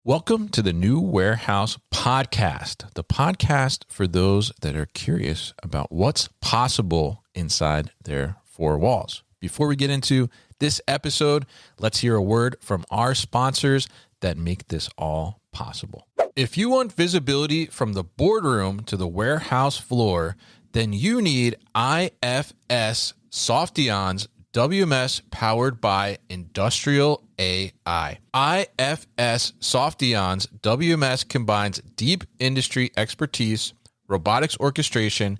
Welcome to the New Warehouse Podcast, the podcast for those that are curious about what's possible inside their four walls. Before we get into this episode, let's hear a word from our sponsors that make this all possible. If you want visibility from the boardroom to the warehouse floor, then you need IFS Softion's WMS powered by Industrial AI. IFS Softion's WMS combines deep industry expertise, robotics orchestration,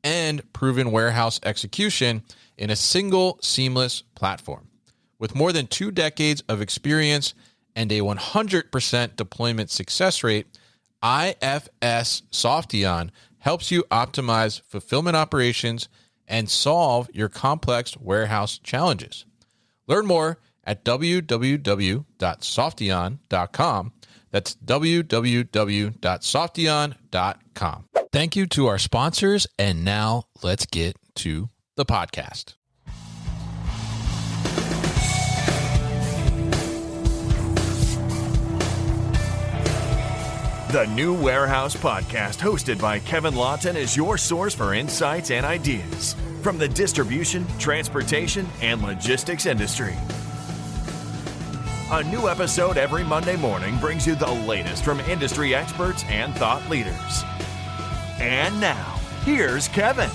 and proven warehouse execution in a single seamless platform. With more than 2 decades of experience and a 100% deployment success rate, IFS Softion helps you optimize fulfillment operations and solve your complex warehouse challenges. Learn more at www.softion.com. That's www.softion.com. Thank you to our sponsors, and now let's get to the podcast. The New Warehouse Podcast, hosted by Kevin Lawton, is your source for insights and ideas from the distribution, transportation, and logistics industry. A new episode every Monday morning brings you the latest from industry experts and thought leaders. And now, here's Kevin.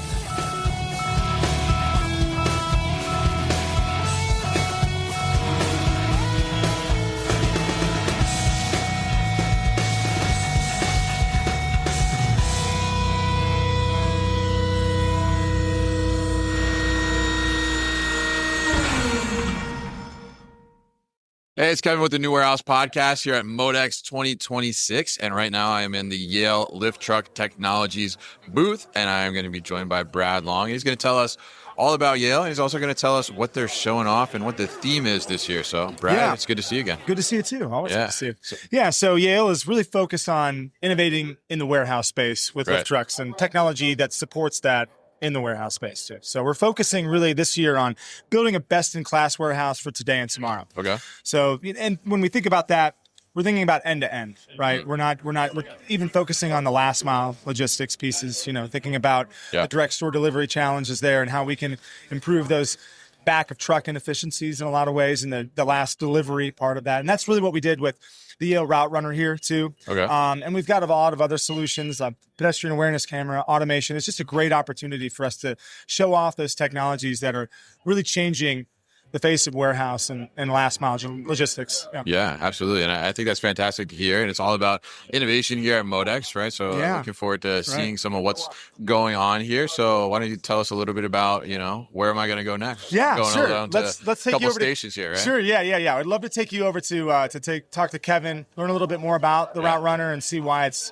Hey, it's Kevin with the New Warehouse Podcast here at MODEX 2026. And right now I am in the Yale Lift Truck Technologies booth, and I am going to be joined by Brad Long. He's going to tell us all about Yale, and he's also going to tell us what they're showing off and what the theme is this year. So, Brad, It's good to see you again. Good to see you too. Always good to see you. So Yale is really focused on innovating in the warehouse space with lift trucks and technology that supports that in the warehouse space too. So we're focusing really this year on building a best-in-class warehouse for today and tomorrow. Okay. So, and when we think about that, we're thinking about end-to-end, right? Mm-hmm. We're even focusing on the last mile logistics pieces, thinking about the direct store delivery challenges there and how we can improve those back of truck inefficiencies in a lot of ways and the last delivery part of that. And that's really what we did with the Yale Route Runner here too. Okay. And we've got a lot of other solutions, pedestrian awareness camera, automation. It's just a great opportunity for us to show off those technologies that are really changing the face of warehouse and last mile logistics. Yeah, absolutely. And I think that's fantastic to hear. And it's all about innovation here at MODEX, right? So looking forward to seeing some of what's going on here. So why don't you tell us a little bit about, where am I going to go next? Yeah, going sure. Let's take you over stations here, right? Sure, yeah. I'd love to take you over to talk to Kevin, learn a little bit more about the Route Runner and see why it's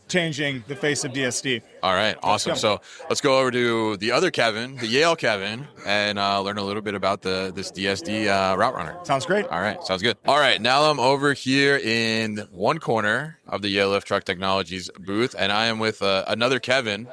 changing the face of DSD. All right, awesome. So let's go over to the other Kevin, the Yale Kevin, and learn a little bit about this DSD Route Runner. Sounds great. All right, sounds good. All right, now I'm over here in one corner of the Yale Lift Truck Technologies booth, and I am with another Kevin.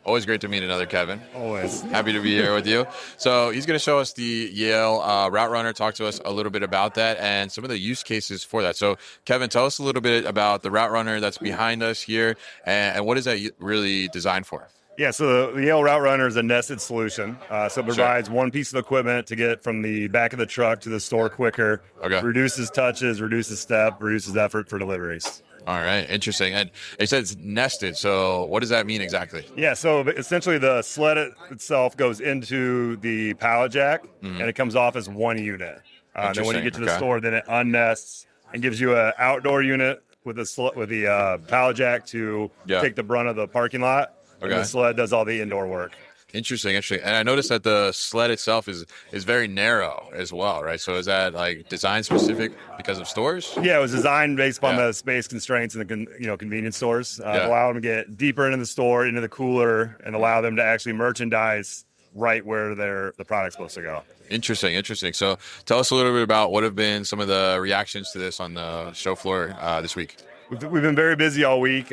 Always great to meet another Kevin. Always. Happy to be here with you. So he's going to show us the Yale Route Runner, talk to us a little bit about that and some of the use cases for that. So Kevin, tell us a little bit about the Route Runner that's behind us here and what is that really designed for? Yeah, so the Yale Route Runner is a nested solution. So it provides one piece of equipment to get from the back of the truck to the store quicker. Okay. Reduces touches, reduces step, reduces effort for deliveries. All right, interesting. And it says nested, so what does that mean exactly? Yeah, so essentially the sled itself goes into the pallet jack, and it comes off as one unit. Then when you get to the store, then it unnests and gives you an outdoor unit with the pallet jack to take the brunt of the parking lot. Okay. And the sled does all the indoor work. Interesting. And I noticed that the sled itself is very narrow as well, right? So is that like design specific because of stores? Yeah, it was designed based upon the space constraints in the convenience stores. Allow them to get deeper into the store, into the cooler, and allow them to actually merchandise right where the product's supposed to go. Interesting. So tell us a little bit about what have been some of the reactions to this on the show floor this week. We've been very busy all week.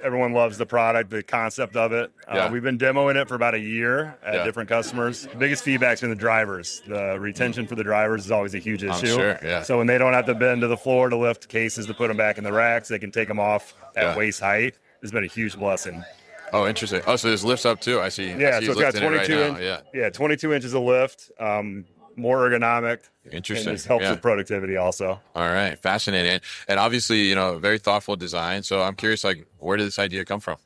everyone loves the product, the concept of it. We've been demoing it for about a year at different customers. The biggest feedback's been the drivers. The retention for the drivers is always a huge issue. Sure, yeah. So when they don't have to bend to the floor to lift cases to put them back in the racks, they can take them off at waist height. It's been a huge blessing. Oh, interesting. Oh, so there's lifts up too. I see. Yeah, so it's got 22 inches of lift. More ergonomic. Interesting. And just helps with productivity also. All right. Fascinating. And obviously, very thoughtful design. So I'm curious, where did this idea come from?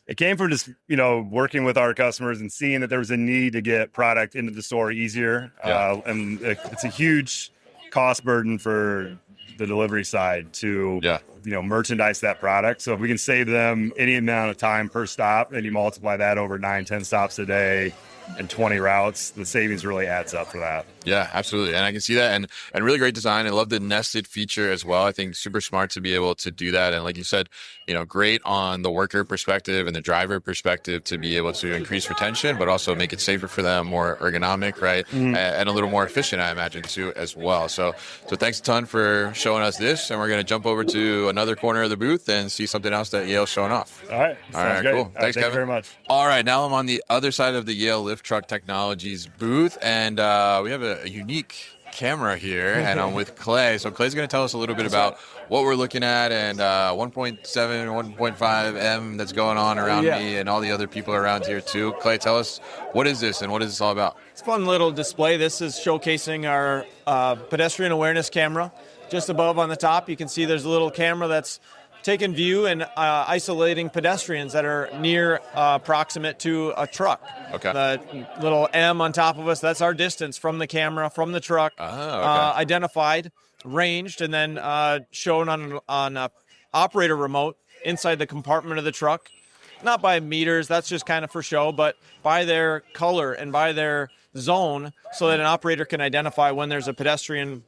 It came from just, working with our customers and seeing that there was a need to get product into the store easier. And it's a huge cost burden for the delivery side to, merchandise that product. So if we can save them any amount of time per stop and you multiply that over 9-10 stops a day and 20 routes, the savings really adds up for that. Yeah, absolutely. And I can see that. And really great design. I love the nested feature as well. I think super smart to be able to do that. And like you said, great on the worker perspective and the driver perspective to be able to increase retention, but also make it safer for them, more ergonomic, right? Mm-hmm. And a little more efficient, I imagine, too, as well. So thanks a ton for showing us this. And we're going to jump over to another corner of the booth and see something else that Yale's showing off. All right. Great. Cool. Thanks, Kevin. Thank you very much. All right. Now I'm on the other side of the Yale Lift Truck Technologies booth, and we have a unique camera here, and I'm with Clay. So Clay's going to tell us a little bit about what we're looking at, and 1.7, 1.5 M that's going on around me and all the other people around here too. Clay, tell us, what is this and what is this all about? It's a fun little display. This is showcasing our pedestrian awareness camera. Just above on the top, you can see there's a little camera that's taking view and isolating pedestrians that are near proximate to a truck. Okay. The little M on top of us, that's our distance from the camera, from the truck, identified, ranged, and then shown on a operator remote inside the compartment of the truck. Not by meters, that's just kind of for show, but by their color and by their zone, so that an operator can identify when there's a pedestrian,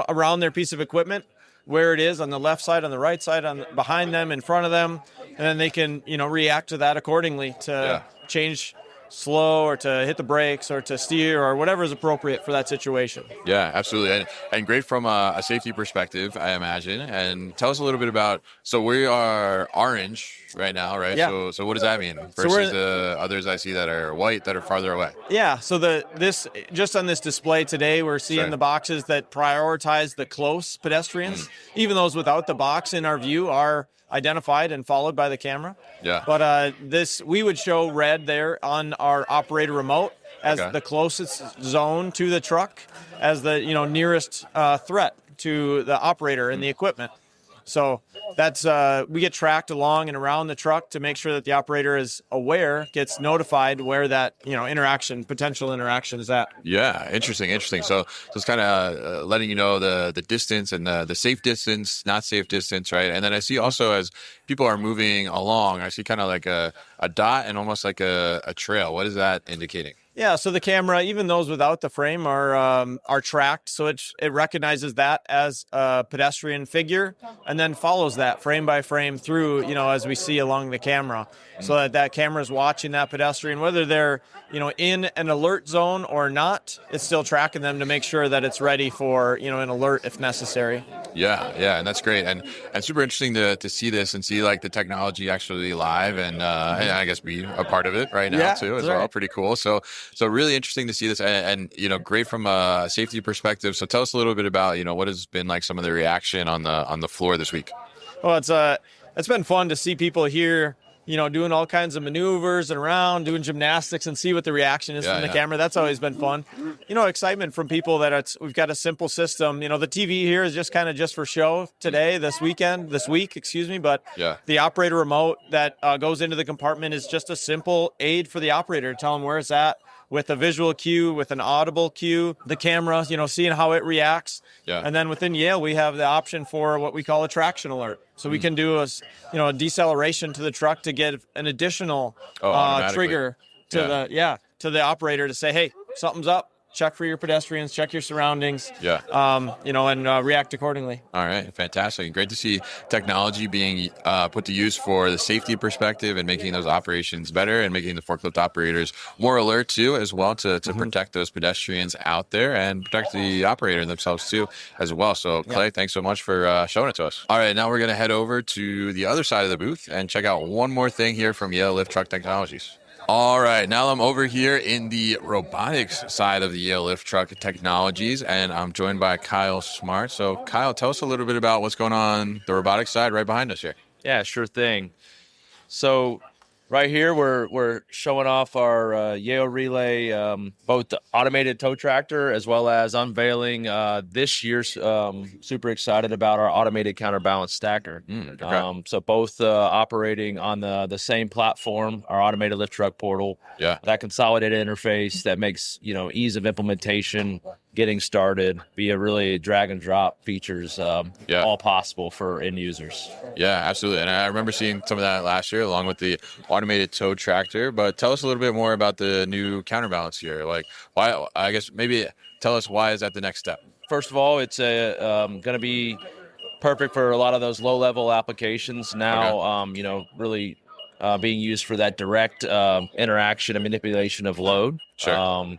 around their piece of equipment, where it is on the left side, on the right side, behind them, in front of them, and then they can, react to that accordingly to change slow or to hit the brakes or to steer or whatever is appropriate for that situation. Yeah, absolutely. And great from a safety perspective, I imagine. And tell us a little bit about, so we are orange right now, right? Yeah. So what does that mean versus the others I see that are white that are farther away? Yeah, so this just on this display today, we're seeing the boxes that prioritize the close pedestrians. Even those without the box in our view are identified and followed by the camera. Yeah. But we would show red there on our operator remote as the closest zone to the truck, as the nearest threat to the operator and the equipment. So that's we get tracked along and around the truck to make sure that the operator is aware, gets notified where that potential interaction is at. Yeah, interesting. So it's kind of letting you know the distance and the safe distance, not safe distance, right? And then I see also as people are moving along, I see kind of like a dot and almost like a trail. What is that indicating? Yeah, so the camera, even those without the frame, are tracked. So it recognizes that as a pedestrian figure and then follows that frame by frame through, as we see along the camera. So that camera is watching that pedestrian, whether they're, in an alert zone or not, it's still tracking them to make sure that it's ready for, an alert if necessary. Yeah, and that's great. And super interesting to see this and see like the technology actually live and I guess be a part of it right now too as well. Pretty cool. So really interesting to see this and great from a safety perspective. So tell us a little bit about, what has been like some of the reaction on the floor this week. Well, it's been fun to see people here, doing all kinds of maneuvers and around, doing gymnastics and see what the reaction is from the camera. That's always been fun. Excitement from people that we've got a simple system. The TV here is just for show this week, but the operator remote that goes into the compartment is just a simple aid for the operator to tell them where it's at, with a visual cue, with an audible cue, the camera, seeing how it reacts. Yeah. And then within Yale, we have the option for what we call a traction alert. So we can do a deceleration to the truck to get an additional trigger to the operator to say, hey, something's up. check for your pedestrians, check your surroundings, and react accordingly. All right, fantastic. Great to see technology being put to use for the safety perspective and making those operations better and making the forklift operators more alert too, as well, to protect those pedestrians out there and protect the operator themselves too, as well. So Clay, thanks so much for showing it to us. All right, now we're going to head over to the other side of the booth and check out one more thing here from Yale Lift Truck Technologies. All right, now I'm over here in the robotics side of the Yale Lift Truck Technologies, and I'm joined by Kyle Smart. So, Kyle, tell us a little bit about what's going on the robotics side right behind us here. Yeah, sure thing. So, right here we're showing off our Yale Relay, both the automated tow tractor as well as unveiling this year's. Super excited about our automated counterbalance stacker. Okay. So both operating on the same platform, our automated lift truck portal. Yeah. That consolidated interface that makes ease of implementation, getting started, be a really drag and drop features, all possible for end users. Yeah, absolutely. And I remember seeing some of that last year along with the automated tow tractor. But tell us a little bit more about the new counterbalance here. Like, why? I guess maybe tell us why is that the next step? First of all, it's going to be perfect for a lot of those low-level applications now. Okay. Really being used for that direct interaction and manipulation of load. Sure.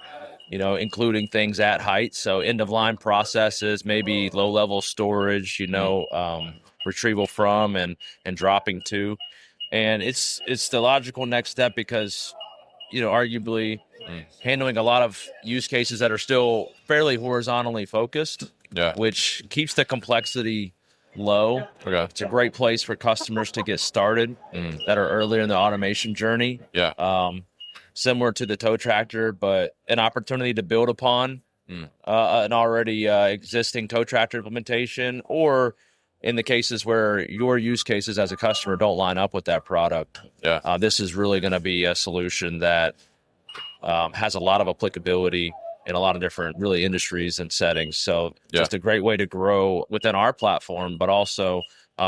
Including things at height. So end-of-line processes, maybe low-level storage. Retrieval from and dropping to, and it's the logical next step because arguably handling a lot of use cases that are still fairly horizontally focused, which keeps the complexity low. Okay. It's a great place for customers to get started that are earlier in the automation journey. Similar to the tow tractor, but an opportunity to build upon an already existing tow tractor implementation, or in the cases where your use cases as a customer don't line up with that product. This is really going to be a solution that has a lot of applicability in a lot of different really industries and settings. So just a great way to grow within our platform, but also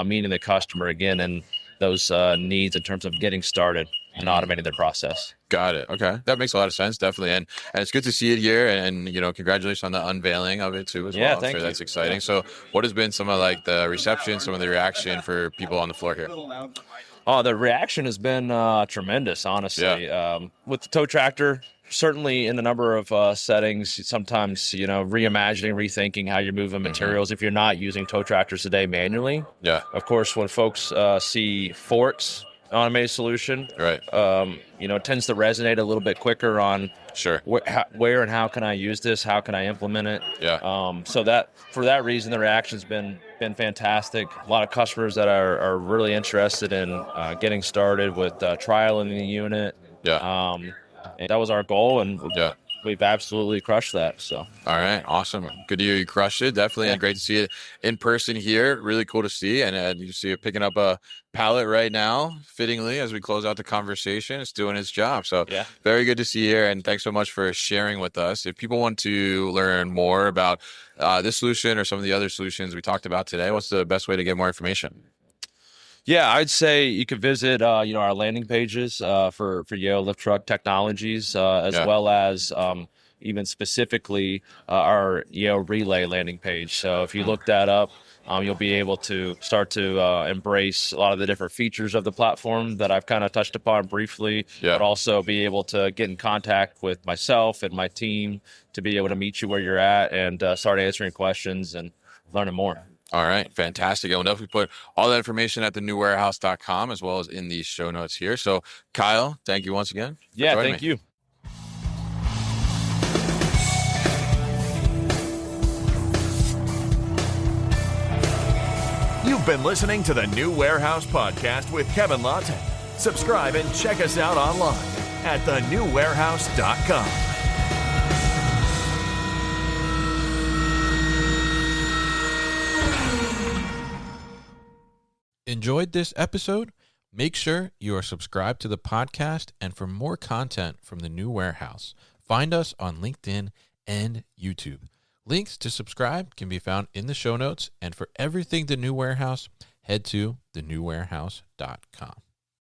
meeting the customer again and those needs in terms of getting started and automating their process. Got it. Okay. That makes a lot of sense, definitely. And it's good to see it here. And, congratulations on the unveiling of it too as well. Thank you. That's exciting. So what has been some of the reception, some of the reaction for people on the floor here? Oh, the reaction has been tremendous, honestly. With the tow tractor, certainly in a number of settings, sometimes, reimagining, rethinking how you're moving materials if you're not using tow tractors today manually. Of course, when folks see Forks, automated solution, right? Tends to resonate a little bit quicker on where and how can I use this? How can I implement it? So that for that reason, the reaction's been fantastic. A lot of customers that are really interested in getting started with trialing the unit. And that was our goal, and we've absolutely crushed that. So, all right, awesome, good to hear you crushed it. Definitely, and great to see it in person here. Really cool to see, and you see it picking up a pallet right now, fittingly as we close out the conversation. It's doing its job. So, very good to see you here, and thanks so much for sharing with us. If people want to learn more about this solution or some of the other solutions we talked about today, what's the best way to get more information? Yeah, I'd say you could visit, our landing pages for Yale Lift Truck Technologies, as well as even specifically our Yale Relay landing page. So if you look that up, you'll be able to start to embrace a lot of the different features of the platform that I've kind of touched upon briefly, but also be able to get in contact with myself and my team to be able to meet you where you're at and start answering questions and learning more. All right, fantastic. I will definitely put all that information at thenewwarehouse.com as well as in the show notes here. So, Kyle, thank you once again. Thank you. You've been listening to the New Warehouse Podcast with Kevin Lawton. Subscribe and check us out online at thenewwarehouse.com. Enjoyed this episode? Make sure you are subscribed to the podcast, and for more content from the New Warehouse, find us on LinkedIn and YouTube. Links to subscribe can be found in the show notes, and for everything The New Warehouse, head to thenewwarehouse.com.